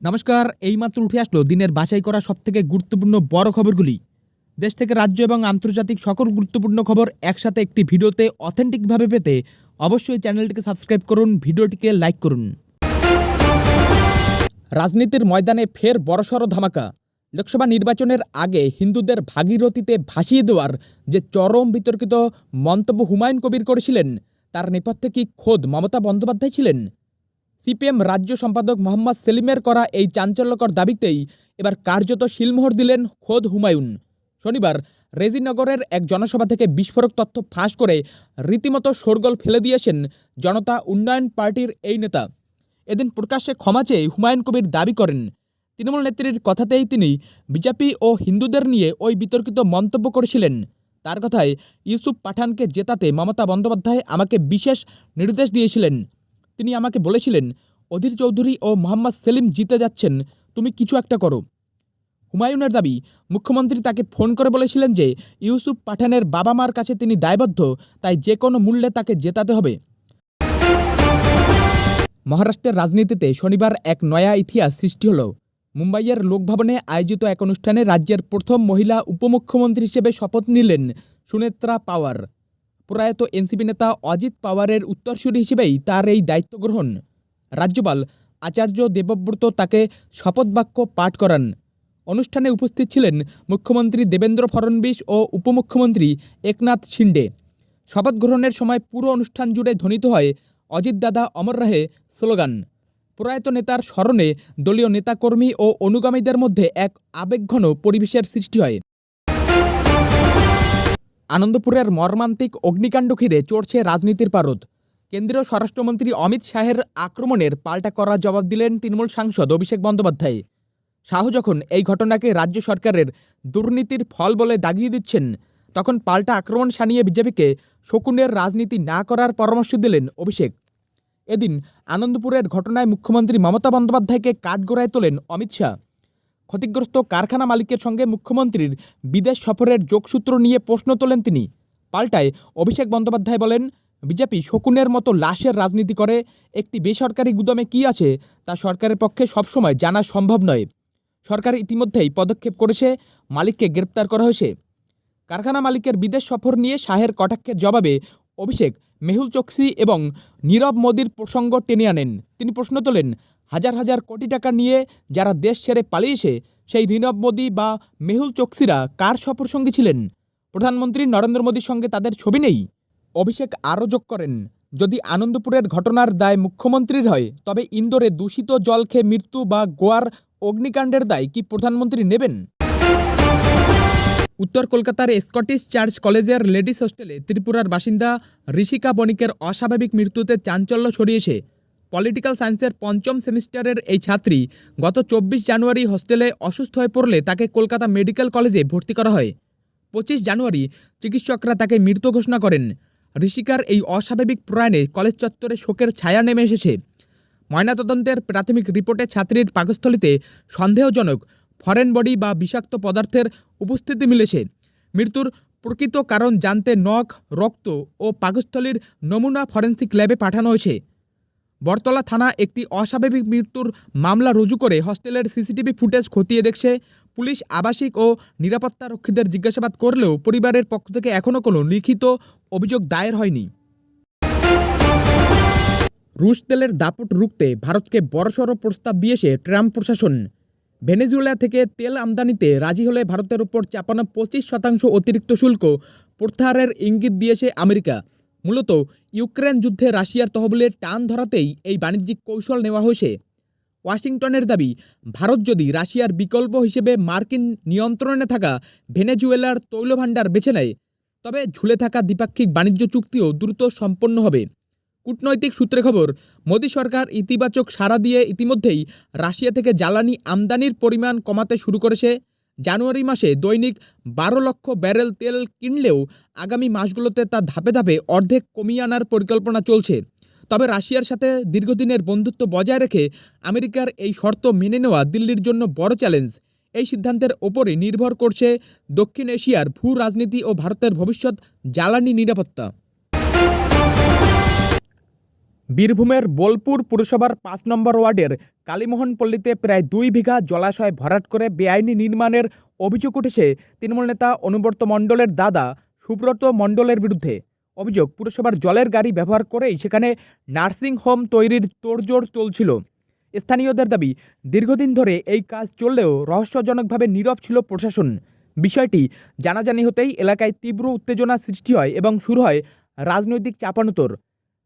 নমস্কার। এইমাত্র উঠে আসলো দিনের বাছাই করা সবথেকে গুরুত্বপূর্ণ বড় খবরগুলি। দেশ থেকে রাজ্য এবং আন্তর্জাতিক সকল গুরুত্বপূর্ণ খবর একসাথে একটি ভিডিওতে অথেন্টিকভাবে পেতে অবশ্যই চ্যানেলটিকে সাবস্ক্রাইব করুন, ভিডিওটিকে লাইক করুন। রাজনীতির ময়দানে ফের বড়সড় ধামাকা। লোকসভা নির্বাচনের আগে হিন্দুদের ভাগীরথীতে ভাসিয়ে দেওয়ার যে চরম বিতর্কিত মন্তব্য হুমায়ুন কবির করেছিলেন, তার নেপথ্যে কি খোদ মমতা বন্দ্যোপাধ্যায় ছিলেন? সিপিএম রাজ্য সম্পাদক মোহাম্মদ সেলিমের করা এই চাঞ্চল্যকর দাবিতেই এবার কার্যত শিলমোহর দিলেন খোদ হুমায়ুন। শনিবার রেজিনগরের এক জনসভা থেকে বিস্ফোরক তথ্য ফাঁস করে রীতিমতো শোরগোল ফেলে দিয়েছেন জনতা উন্নয়ন পার্টির এই নেতা। এদিন প্রকাশ্যে ক্ষমা চেয়ে হুমায়ুন কবির দাবি করেন, তৃণমূল নেত্রীর কথাতেই তিনি বিজেপি ও হিন্দুদের নিয়ে ওই বিতর্কিত মন্তব্য করেছিলেন। তার কথায়, ইউসুফ পাঠানকে জেতাতে মমতা বন্দ্যোপাধ্যায় আমাকে বিশেষ নির্দেশ দিয়েছিলেন। তিনি আমাকে বলেছিলেন, অধীর চৌধুরী ও মোহাম্মদ সেলিম জিতে যাচ্ছেন, তুমি কিছু একটা করো। হুমায়ুনের দাবি, মুখ্যমন্ত্রী তাকে ফোন করে বলেছিলেন যে ইউসুফ পাঠানের বাবা মার কাছে তিনি দায়বদ্ধ, তাই যে কোনো মূল্যে তাকে জেতাতে হবে। মহারাষ্ট্রের রাজনীতিতে শনিবার এক নয়া ইতিহাস সৃষ্টি হল। মুম্বাইয়ের লোকভবনে আয়োজিত এক অনুষ্ঠানে রাজ্যের প্রথম মহিলা উপমুখ্যমন্ত্রী হিসেবে শপথ নিলেন সুনেত্রা পাওয়ার। প্রয়াত এনসিপি নেতা অজিত পাওয়ারের উত্তরসূরি হিসেবেই তার এই দায়িত্ব গ্রহণ। রাজ্যপাল আচার্য দেবব্রত তাকে শপথবাক্য পাঠ করান। অনুষ্ঠানে উপস্থিত ছিলেন মুখ্যমন্ত্রী দেবেন্দ্র ফড়নবিস ও উপমুখ্যমন্ত্রী একনাথ শিন্ডে। শপথ গ্রহণের সময় পুরো অনুষ্ঠান জুড়ে ধ্বনিত হয় অজিত দাদা অমর রহে স্লোগান। প্রয়াত নেতার স্মরণে দলীয় নেতাকর্মী ও অনুগামীদের মধ্যে এক আবেগঘন পরিবেশের সৃষ্টি হয়। আনন্দপুরের মর্মান্তিক অগ্নিকাণ্ড ঘিরে চড়ছে রাজনীতির পারদ। কেন্দ্রীয় স্বরাষ্ট্রমন্ত্রী অমিত শাহের আক্রমণের পাল্টা কড়া জবাব দিলেন তৃণমূল সাংসদ অভিষেক বন্দ্যোপাধ্যায়। শাহ যখন এই ঘটনাকে রাজ্য সরকারের দুর্নীতির ফল বলে দাগিয়ে দিচ্ছেন, তখন পাল্টা আক্রমণ শানিয়ে বিজেপিকে শকুনের রাজনীতি না করার পরামর্শ দিলেন অভিষেক। এদিন আনন্দপুরের ঘটনায় মুখ্যমন্ত্রী মমতা বন্দ্যোপাধ্যায়কে কাঠগড়ায় তোলেন অমিত শাহ। ক্ষতিগ্রস্ত কারখানা মালিকের সঙ্গে মুখ্যমন্ত্রীর বিদেশ সফরের যোগসূত্র নিয়ে প্রশ্ন তোলেন তিনি। পাল্টায় অভিষেক বন্দ্যোপাধ্যায় বলেন, বিজেপি শকুনের মতো লাশের রাজনীতি করে। একটি বেসরকারি গুদামে কী আছে তা সরকারের পক্ষে সবসময় জানা সম্ভব নয়। সরকার ইতিমধ্যেই পদক্ষেপ করেছে, মালিককে গ্রেপ্তার করা হয়েছে। কারখানা মালিকের বিদেশ সফর নিয়ে শাহের কটাক্ষের জবাবে অভিষেক মেহুল চোকসি এবং নীরব মোদির প্রসঙ্গ টেনে আনেন। তিনি প্রশ্ন তোলেন, হাজার হাজার কোটি টাকা নিয়ে যারা দেশ ছেড়ে পালিয়েছে, সেই নীরব মোদি বা মেহুল চোকসিরা কার সফরসঙ্গী ছিলেন? প্রধানমন্ত্রী নরেন্দ্র মোদীর সঙ্গে তাদের ছবি নেই? অভিষেক আরও যোগ করেন, যদি আনন্দপুরের ঘটনার দায় মুখ্যমন্ত্রীর হয়, তবে ইন্দোরে দূষিত জল খেয়ে মৃত্যু বা গোয়ার অগ্নিকাণ্ডের দায় কি প্রধানমন্ত্রী নেবেন? উত্তর কলকাতার স্কটিশ চার্চ কলেজের লেডিস হোস্টেলে ত্রিপুরার বাসিন্দা ঋষিকা বণিকের অস্বাভাবিক মৃত্যুতে চাঞ্চল্য ছড়িয়েছে। পলিটিক্যাল সায়েন্সের পঞ্চম সেমিস্টারের এই ছাত্রী গত 24 জানুয়ারি হোস্টেলে অসুস্থ হয়ে পড়লে তাকে কলকাতা মেডিকেল কলেজে ভর্তি করা হয়। 25 জানুয়ারি চিকিৎসকরা তাকে মৃত ঘোষণা করেন। ঋষিকার এই অস্বাভাবিক প্রয়াণে কলেজ চত্বরে শোকের ছায়া নেমে এসেছে। ময়নাতদন্তের প্রাথমিক রিপোর্টে ছাত্রীর পাকস্থলীতে সন্দেহজনক ফরেন বডি বা বিষাক্ত পদার্থের উপস্থিতি মিলেছে। মৃত্যুর প্রকৃত কারণ জানতে নখ, রক্ত ও পাকস্থলীর নমুনা ফরেনসিক ল্যাবে পাঠানো হয়েছে। বরতলা থানা একটি অস্বাভাবিক মৃত্যুর মামলা রুজু করে হস্টেলের সিসিটিভি ফুটেজ খতিয়ে দেখছে। পুলিশ আবাসিক ও নিরাপত্তারক্ষীদের জিজ্ঞাসাবাদ করলেও পরিবারের পক্ষ থেকে এখনও কোনো লিখিত অভিযোগ দায়ের হয়নি। রুশ তেলের দাপট রুখতে ভারতকে বড়সড় প্রস্তাব দিয়েছে ট্রাম্প প্রশাসন। ভেনেজুয়েলা থেকে তেল আমদানিতে রাজি হলে ভারতের উপর চাপানো 25% অতিরিক্ত শুল্ক প্রত্যাহারের ইঙ্গিত দিয়েছে আমেরিকা। মূলত ইউক্রেন যুদ্ধে রাশিয়ার তহবিলে টান ধরাতেই এই বাণিজ্যিক কৌশল নেওয়া হয়েছে। ওয়াশিংটনের দাবি, ভারত যদি রাশিয়ার বিকল্প হিসেবে মার্কিন নিয়ন্ত্রণে থাকা ভেনেজুয়েলার তৈলভাণ্ডার বেছে নেয়, তবে ঝুলে থাকা দ্বিপাক্ষিক বাণিজ্য চুক্তিও দ্রুত সম্পন্ন হবে। কূটনৈতিক সূত্রে খবর, মোদী সরকার ইতিবাচক সাড়া দিয়ে ইতিমধ্যেই রাশিয়া থেকে জ্বালানি আমদানির পরিমাণ কমাতে শুরু করেছে। জানুয়ারি মাসে দৈনিক 12 লক্ষ ব্যারেল তেল কিনলেও আগামী মাসগুলোতে তা ধাপে ধাপে অর্ধেক কমিয়ে আনার পরিকল্পনা চলছে। তবে রাশিয়ার সাথে দীর্ঘদিনের বন্ধুত্ব বজায় রেখে আমেরিকার এই শর্ত মেনে নেওয়া দিল্লির জন্য বড় চ্যালেঞ্জ। এই সিদ্ধান্তের ওপরই নির্ভর করছে দক্ষিণ এশিয়ার ভূ রাজনীতি ও ভারতের ভবিষ্যৎ জ্বালানি নিরাপত্তা। বীরভূমের বোলপুর পুরসভার ৫ নম্বর ওয়ার্ডের কালীমোহনপল্লীতে প্রায় ২ বিঘা জলাশয় ভরাট করে বেআইনি নির্মাণের অভিযোগ উঠেছে তৃণমূল নেতা অনুব্রত মণ্ডলের দাদা সুব্রত মণ্ডলের বিরুদ্ধে। অভিযোগ, পুরসভার জলের গাড়ি ব্যবহার করেই সেখানে নার্সিং হোম তৈরির তোড়জোড় চলছিল। স্থানীয়দের দাবি, দীর্ঘদিন ধরে এই কাজ চললেও রহস্যজনকভাবে নীরব ছিল প্রশাসন। বিষয়টি জানাজানি হতেই এলাকায় তীব্র উত্তেজনা সৃষ্টি হয় এবং শুরু হয় রাজনৈতিক চাপানোতর।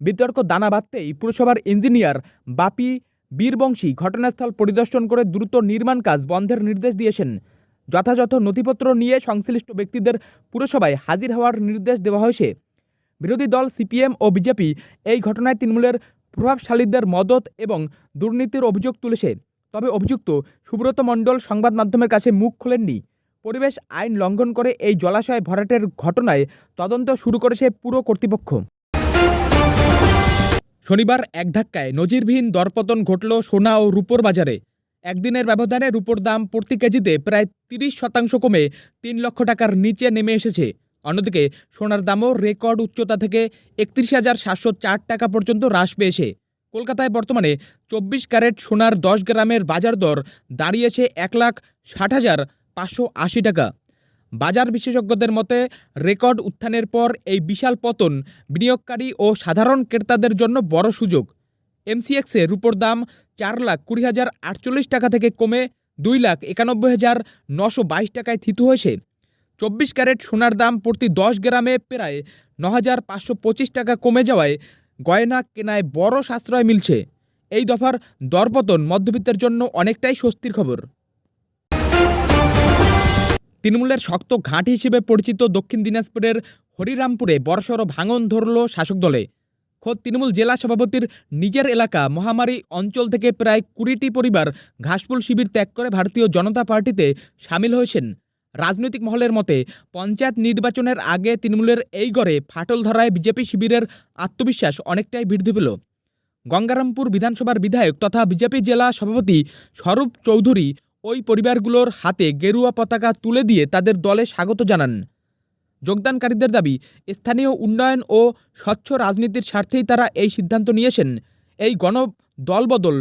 বিতর্ক দানা বাঁধতেই পুরসভার ইঞ্জিনিয়ার বাপি বীরবংশী ঘটনাস্থল পরিদর্শন করে দ্রুত নির্মাণ কাজ বন্ধের নির্দেশ দিয়েছেন। যথাযথ নথিপত্র নিয়ে সংশ্লিষ্ট ব্যক্তিদের পুরসভায় হাজির হওয়ার নির্দেশ দেওয়া হয়েছে। বিরোধী দল সিপিএম ও বিজেপি এই ঘটনায় তৃণমূলের প্রভাবশালীদের মদত এবং দুর্নীতির অভিযোগ তুলেছে। তবে অভিযুক্ত সুব্রত মণ্ডল সংবাদ মাধ্যমের কাছে মুখ খোলেননি। পরিবেশ আইন লঙ্ঘন করে এই জলাশয় ভরাটের ঘটনায় তদন্ত শুরু করেছে পুর কর্তৃপক্ষ। শনিবার এক ধাক্কায় নজিরবিহীন দরপতন ঘটল সোনা ও রূপোর বাজারে। একদিনের ব্যবধানে রূপোর দাম প্রতি কেজিতে প্রায় ৩০% কমে ৩ লক্ষ টাকার নিচে নেমে এসেছে। অন্যদিকে সোনার দামও রেকর্ড উচ্চতা থেকে ৩১,৭০৪ টাকা পর্যন্ত হ্রাস পেয়েছে। কলকাতায় বর্তমানে ২৪ ক্যারেট সোনার ১০ গ্রামের বাজার দর দাঁড়িয়েছে ১,৬০,৫৮০ টাকা। বাজার বিশেষজ্ঞদের মতে, রেকর্ড উত্থানের পর এই বিশাল পতন বিনিয়োগকারী ও সাধারণ ক্রেতাদের জন্য বড় সুযোগ। এমসিএক্সে রূপোর দাম ৪,২০,০৪৮ টাকা থেকে কমে ২,৯১,৯২২ টাকায় থিতু হয়েছে। ২৪ ক্যারেট সোনার দাম প্রতি ১০ গ্রামে প্রায় ৯,৫২৫ টাকা কমে যাওয়ায় গয়না কেনায় বড় সাশ্রয় মিলছে। এই দফার দরপতন মধ্যবিত্তের জন্য অনেকটাই স্বস্তির খবর। তৃণমূলের শক্ত ঘাঁটি হিসেবে পরিচিত দক্ষিণ দিনাজপুরের হরিরামপুরে বড়সড় ভাঙন ধরল শাসক দলে। খোদ তৃণমূল জেলা সভাপতির নিজের এলাকা মহামারী অঞ্চল থেকে প্রায় ২০টি পরিবার ঘাসফুল শিবির ত্যাগ করে ভারতীয় জনতা পার্টিতে সামিল হয়েছেন। রাজনৈতিক মহলের মতে, পঞ্চায়েত নির্বাচনের আগে তৃণমূলের এই গড়ে ফাটল ধরায় বিজেপি শিবিরের আত্মবিশ্বাস অনেকটাই বৃদ্ধি পেল। গঙ্গারামপুর বিধানসভার বিধায়ক তথা বিজেপি জেলা সভাপতি স্বরূপ চৌধুরী ওই পরিবারগুলোর হাতে গেরুয়া পতাকা তুলে দিয়ে তাদের দলে স্বাগত জানান। যোগদানকারীদের দাবি, স্থানীয় উন্নয়ন ও স্বচ্ছ রাজনীতির স্বার্থেই তারা এই সিদ্ধান্ত নিয়েছেন। এই দলবদল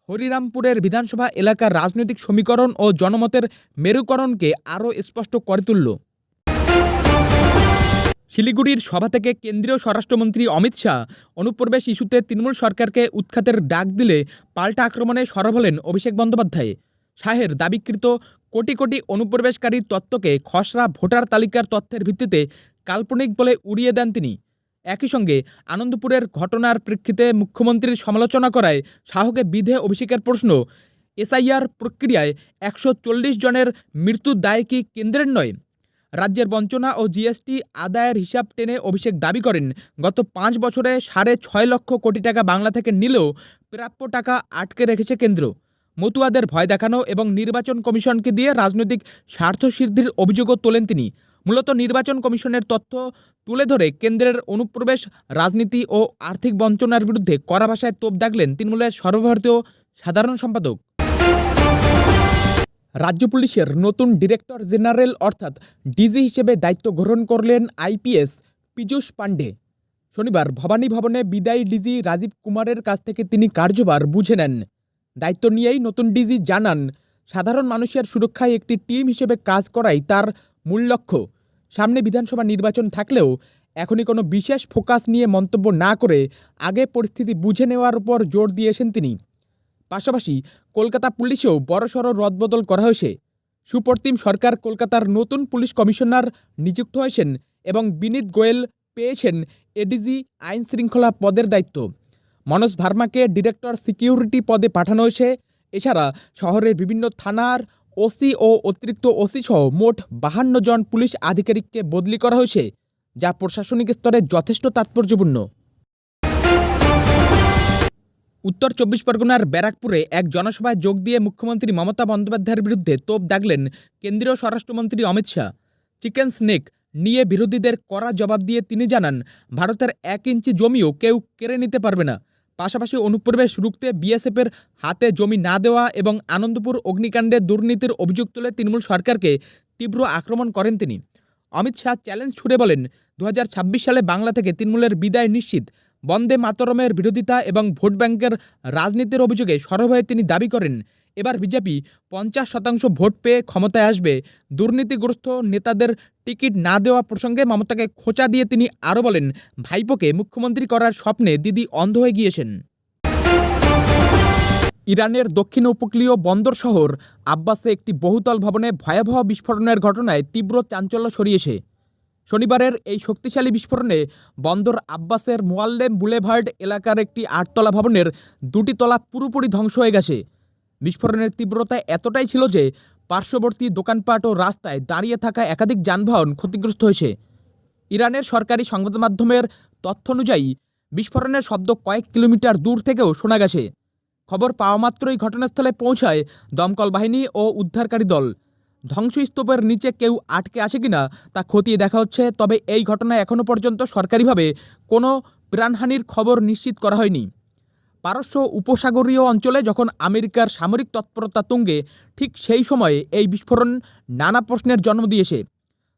হরিরামপুরের বিধানসভা এলাকার রাজনৈতিক সমীকরণ ও জনমতের মেরুকরণকে আরও স্পষ্ট করে তুলল। শিলিগুড়ির সভা থেকে কেন্দ্রীয় স্বরাষ্ট্রমন্ত্রী অমিত শাহ অনুপ্রবেশ ইস্যুতে তৃণমূল সরকারকে উৎখাতের ডাক দিলে পাল্টা আক্রমণে সরব হলেন অভিষেক বন্দ্যোপাধ্যায়। শাহের দাবিকৃত কোটি কোটি অনুপ্রবেশকারীর তত্ত্বকে খসড়া ভোটার তালিকার তথ্যের ভিত্তিতে কাল্পনিক বলে উড়িয়ে দেন তিনি। একই সঙ্গে আনন্দপুরের ঘটনার প্রেক্ষিতে মুখ্যমন্ত্রীর সমালোচনা করায় শাহকে বিধে অভিষেকের প্রশ্ন, এসআইআর প্রক্রিয়ায় ১৪০ জনের মৃত্যুর দায় কি কেন্দ্রের নয়? রাজ্যের বঞ্চনা ও জিএসটি আদায়ের হিসাব টেনে অভিষেক দাবি করেন, গত ৫ বছরে ৬.৫ লক্ষ কোটি টাকা বাংলা থেকে নিলেও প্রাপ্য টাকা আটকে রেখেছে কেন্দ্র। মতুয়াদের ভয় দেখানো এবং নির্বাচন কমিশনকে দিয়ে রাজনৈতিক স্বার্থসিদ্ধির অভিযোগও তোলেন তিনি। মূলত নির্বাচন কমিশনের তথ্য তুলে ধরে কেন্দ্রের অনুপ্রবেশ রাজনীতি ও আর্থিক বঞ্চনার বিরুদ্ধে কড়া ভাষায় তোপ দাগলেন তৃণমূলের সর্বভারতীয় সাধারণ সম্পাদক। রাজ্য পুলিশের নতুন ডিরেক্টর জেনারেল অর্থাৎ ডিজি হিসেবে দায়িত্ব গ্রহণ করলেন আইপিএস পীযূষ পাণ্ডে। শনিবার ভবানী ভবনে বিদায়ী ডিজি রাজীব কুমারের কাছ থেকে তিনি কার্যভার বুঝে নেন। দায়িত্ব নিয়েই নতুন ডিজি জানান, সাধারণ মানুষের সুরক্ষায় একটি টিম হিসেবে কাজ করাই তার মূল লক্ষ্য। সামনে বিধানসভা নির্বাচন থাকলেও এখনই কোনো বিশেষ ফোকাস নিয়ে মন্তব্য না করে আগে পরিস্থিতি বুঝে নেওয়ার উপর জোর দিয়েছেন তিনি। পাশাপাশি কলকাতা পুলিশেও বড়সড় রদবদল করা হয়েছে। সুপ্রতিম সরকার কলকাতার নতুন পুলিশ কমিশনার নিযুক্ত হয়েছেন এবং বিনীত গোয়েল পেয়েছেন এডিজি আইন শৃঙ্খলা পদের দায়িত্ব। মনোজ ভার্মাকে ডিরেক্টর সিকিউরিটি পদে পাঠানো হয়েছে। এছাড়া শহরের বিভিন্ন থানার ওসি ও অতিরিক্ত ওসি সহ মোট 52 জন পুলিশ আধিকারিককে বদলি করা হয়েছে, যা প্রশাসনিক স্তরে যথেষ্ট তাৎপর্যপূর্ণ। উত্তর ২৪ পরগনার ব্যারাকপুরে এক জনসভায় যোগ দিয়ে মুখ্যমন্ত্রী মমতা বন্দ্যোপাধ্যায়ের বিরুদ্ধে তোপ দাগলেন কেন্দ্রীয় স্বরাষ্ট্রমন্ত্রী অমিত শাহ। চিকেন স্নেক নিয়ে বিরোধীদের কড়া জবাব দিয়ে তিনি জানান, ভারতের ১ ইঞ্চি জমিও কেউ কেড়ে নিতে পারবে না। পাশাপাশি অনুপ্রবেশ রুখতে বিএসএফের হাতে জমি না দেওয়া এবং আনন্দপুর অগ্নিকাণ্ডে দুর্নীতির অভিযোগ তুলে তৃণমূল সরকারকে তীব্র আক্রমণ করেন তিনি। অমিত শাহ চ্যালেঞ্জ ছুড়ে বলেন, ২০২৬ সালে বাংলা থেকে তৃণমূলের বিদায় নিশ্চিত। বন্দে মাতরমের বিরোধিতা এবং ভোট ব্যাংকের রাজনীতির অভিযোগে সরব হয়ে তিনি দাবি করেন, এবার বিজেপি 50% ভোট পেয়ে ক্ষমতায় আসবে। দুর্নীতিগ্রস্ত নেতাদের টিকিট না দেওয়া প্রসঙ্গে মমতাকে খোঁচা দিয়ে তিনি আরও বলেন, ভাইপোকে মুখ্যমন্ত্রী করার স্বপ্নে দিদি অন্ধ হয়ে গিয়েছেন। ইরানের দক্ষিণ উপকূলীয় বন্দর শহর আব্বাসে একটি বহুতল ভবনে ভয়াবহ বিস্ফোরণের ঘটনায় তীব্র চাঞ্চল্য ছড়িয়েছে। শনিবারের এই শক্তিশালী বিস্ফোরণে বন্দর আব্বাসের মোয়াল্লেম বুলেভার্ড এলাকার একটি 8তলা ভবনের 2টি তলা পুরোপুরি ধ্বংস হয়ে গেছে। বিস্ফোরণের তীব্রতা এতটাই ছিল যে পার্শ্ববর্তী দোকানপাট ও রাস্তায় দাঁড়িয়ে থাকা একাধিক যানবাহন ক্ষতিগ্রস্ত হয়েছে। ইরানের সরকারি সংবাদ মাধ্যমের তথ্য অনুযায়ী বিস্ফোরণের শব্দ কয়েক কিলোমিটার দূর থেকেও শোনা গেছে। খবর পাওয়া মাত্রই ঘটনাস্থলে পৌঁছায় দমকল বাহিনী ও উদ্ধারকারী দল। ধ্বংসস্তূপের নিচে কেউ আটকে আছে কিনা তা খতিয়ে দেখা হচ্ছে, তবে এই ঘটনায় এখনও পর্যন্ত সরকারিভাবে কোনো প্রাণহানির খবর নিশ্চিত করা হয়নি। পারস্য উপসাগরীয় অঞ্চলে যখন আমেরিকার সামরিক তৎপরতা তুঙ্গে, ঠিক সেই সময়ে এই বিস্ফোরণ নানা প্রশ্নের জন্ম দিয়েছে।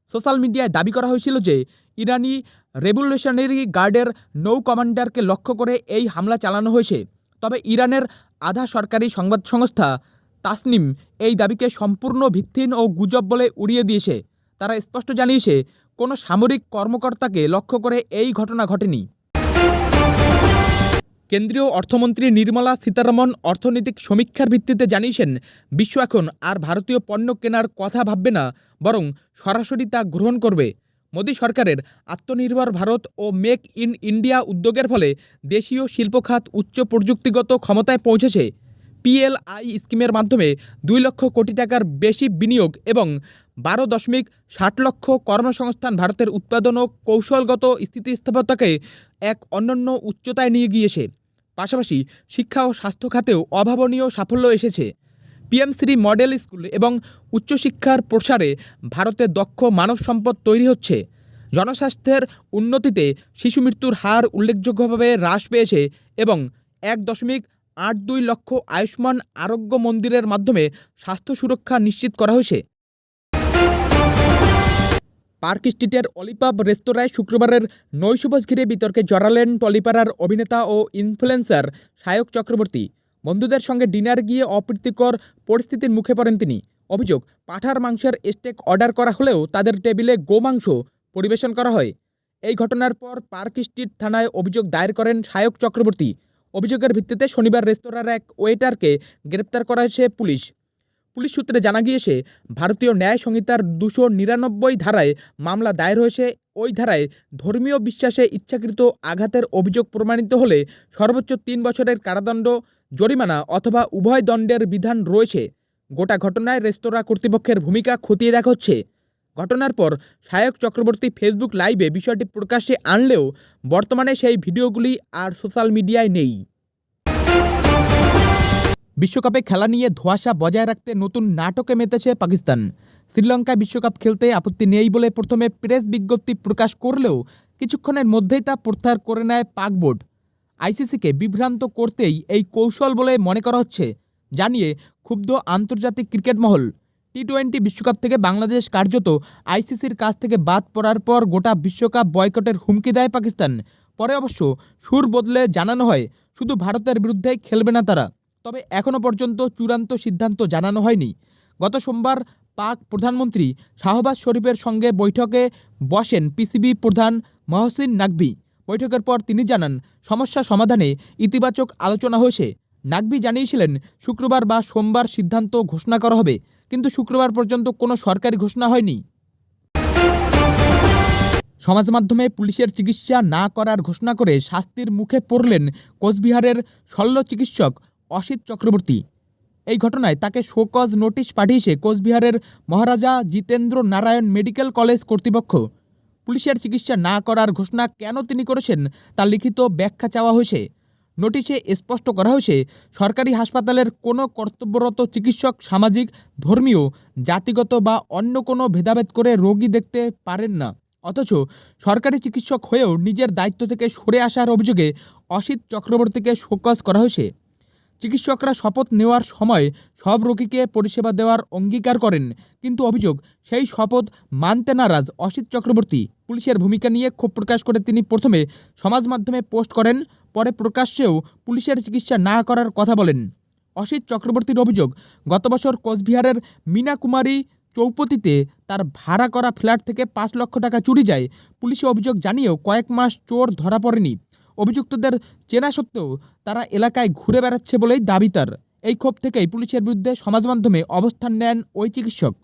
সোশ্যাল মিডিয়ায় দাবি করা হয়েছিল যে ইরানি রেভলিউশনারি গার্ডের নৌ কমান্ডারকে লক্ষ্য করে এই হামলা চালানো হয়েছে। তবে ইরানের আধা সরকারি সংবাদ সংস্থা তাসনিম এই দাবিকে সম্পূর্ণ ভিত্তিহীন ও গুজব বলে উড়িয়ে দিয়েছে। তারা স্পষ্ট জানিয়েছে, কোনো সামরিক কর্মকর্তাকে লক্ষ্য করে এই ঘটনা ঘটেনি। কেন্দ্রীয় অর্থমন্ত্রী নির্মলা সীতারমণ অর্থনৈতিক সমীক্ষার ভিত্তিতে জানিয়েছেন, বিশ্ব এখন আর ভারতীয় পণ্য কেনার কথা ভাববে না, বরং সরাসরি তা গ্রহণ করবে। মোদী সরকারের আত্মনির্ভর ভারত ও মেক ইন ইন্ডিয়া উদ্যোগের ফলে দেশীয় শিল্পখাত উচ্চ প্রযুক্তিগত ক্ষমতায় পৌঁছেছে। PLI স্কিমের মাধ্যমে 2 লক্ষ কোটি টাকার বেশি বিনিয়োগ এবং 12.60 লক্ষ কর্মসংস্থান ভারতের উৎপাদন ও কৌশলগত স্থিতিস্থাপকতাকে এক অনন্য উচ্চতায় নিয়ে গিয়েছে। পাশাপাশি শিক্ষা ও স্বাস্থ্য খাতেও অভাবনীয় সাফল্য এসেছে। PMশ্রী মডেল স্কুল এবং উচ্চশিক্ষার প্রসারে ভারতে দক্ষ মানব সম্পদ তৈরি হচ্ছে। জনস্বাস্থ্যের উন্নতিতে শিশু মৃত্যুর হার উল্লেখযোগ্যভাবে হ্রাস পেয়েছে এবং 1.82 লক্ষ আয়ুষ্মান আরোগ্য মন্দিরের মাধ্যমে স্বাস্থ্য সুরক্ষা নিশ্চিত করা হয়েছে। পার্ক স্ট্রিটের অলিপাব রেস্তোরাঁয় শুক্রবারের নৈশভোজ ঘিরে বিতর্কে জড়ালেন টলিপাড়ার অভিনেতা ও ইনফ্লুয়েন্সার সায়ক চক্রবর্তী। বন্ধুদের সঙ্গে ডিনার গিয়ে অপ্রীতিকর পরিস্থিতির মুখে পড়েন তিনি। অভিযোগ, পাঁঠার মাংসের স্টেক অর্ডার করা হলেও তাদের টেবিলে গোমাংস পরিবেশন করা হয়। এই ঘটনার পর পার্ক স্ট্রিট থানায় অভিযোগ দায়ের করেন সায়ক চক্রবর্তী। অভিযোগের ভিত্তিতে শনিবার রেস্তোরাঁর এক ওয়েটারকে গ্রেপ্তার করা হয়েছে পুলিশ সূত্রে জানা গিয়েছে, ভারতীয় ন্যায় সংহিতার 299 ধারায় মামলা দায়ের হয়েছে। ওই ধারায় ধর্মীয় বিশ্বাসে ইচ্ছাকৃত আঘাতের অভিযোগ প্রমাণিত হলে সর্বোচ্চ 3 বছরের কারাদণ্ড, জরিমানা অথবা উভয় দণ্ডের বিধান রয়েছে। গোটা ঘটনায় রেস্তোরাঁ কর্তৃপক্ষের ভূমিকা খতিয়ে দেখা হচ্ছে। ঘটনার পর সায়ক চক্রবর্তী ফেসবুক লাইভে বিষয়টি প্রকাশ্যে আনলেও বর্তমানে সেই ভিডিওগুলি আর সোশ্যাল মিডিয়ায় নেই। বিশ্বকাপে খেলা নিয়ে ধোঁয়াশা বজায় রাখতে নতুন নাটকে মেতেছে পাকিস্তান। শ্রীলঙ্কায় বিশ্বকাপ খেলতে আপত্তি নেই বলে প্রথমে প্রেস বিজ্ঞপ্তি প্রকাশ করলেও কিছুক্ষণের মধ্যেই তা প্রত্যাহার করে নেয় পাক বোর্ড। ICCকে বিভ্রান্ত করতেই এই কৌশল বলে মনে করা হচ্ছে, জানিয়ে ক্ষুব্ধ আন্তর্জাতিক ক্রিকেট মহল। T20 বিশ্বকাপ থেকে বাংলাদেশ কার্যত ICCর কাছ থেকে বাদ পড়ার পর গোটা বিশ্বকাপ বয়কটের হুমকি দেয় পাকিস্তান। পরে অবশ্য সুর বদলে জানানো হয়, শুধু ভারতের বিরুদ্ধেই খেলবে না তারা। তবে এখনও পর্যন্ত চূড়ান্ত সিদ্ধান্ত জানানো হয়নি। গত সোমবার পাক প্রধানমন্ত্রী শাহবাজ শরীফের সঙ্গে বৈঠকে বসেন PCB প্রধান মহসিন নাকভি। বৈঠকের পর তিনি জানান, সমস্যা সমাধানে ইতিবাচক আলোচনা হয়েছে। নাকভি জানিয়েছিলেন, শুক্রবার বা সোমবার সিদ্ধান্ত ঘোষণা করা হবে, কিন্তু শুক্রবার পর্যন্ত কোনো সরকারি ঘোষণা হয়নি। সমাজ মাধ্যমে পুলিশের চিকিৎসা না করার ঘোষণা করে শাস্তির মুখে পড়লেন কোচবিহারের শল্য চিকিৎসক অসিত চক্রবর্তী। এই ঘটনায় তাকে শোকজ নোটিশ পাঠিয়েছে কোচবিহারের মহারাজা জিতেন্দ্র নারায়ণ মেডিকেল কলেজ কর্তৃপক্ষ। পুলিশের চিকিৎসা না করার ঘোষণা কেন তিনি করেছেন তার লিখিত ব্যাখ্যা চাওয়া হয়েছে। নোটিশে স্পষ্ট করা হয়েছে, সরকারি হাসপাতালের কোনো কর্তব্যরত চিকিৎসক সামাজিক, ধর্মীয়, জাতিগত বা অন্য কোনো ভেদাভেদ করে রোগী দেখতে পারেন না। অথচ সরকারি চিকিৎসক হয়েও নিজের দায়িত্ব থেকে সরে আসার অভিযোগে অসিত চক্রবর্তীকে শোকজ করা হয়েছে। চিকিৎসকরা শপথ নেওয়ার সময় সব রোগীকে পরিষেবা দেওয়ার অঙ্গীকার করেন, কিন্তু অভিযোগ, সেই শপথ মানতে নারাজ অসিত চক্রবর্তী। পুলিশের ভূমিকা নিয়ে ক্ষোভ প্রকাশ করে তিনি প্রথমে সমাজ মাধ্যমে পোস্ট করেন, পরে প্রকাশ্যেও পুলিশের চিকিৎসা না করার কথা বলেন। অসিত চক্রবর্তীর অভিযোগ, গত বছর কোচবিহারের মীনা কুমারী চৌপতিতে তার ভাড়া করা ফ্ল্যাট থেকে 5 লক্ষ টাকা চুরি যায়। পুলিশে অভিযোগ জানিয়েও কয়েক মাস চোর ধরা পড়েনি। অভিযুক্তদের চেনা সত্ত্বেও তারা এলাকায় ঘুরে বেড়াচ্ছে বলেই দাবি তার। এই ক্ষোভ থেকেই পুলিশের বিরুদ্ধে সমাজ মাধ্যমে অবস্থান নেন ওই চিকিৎসক।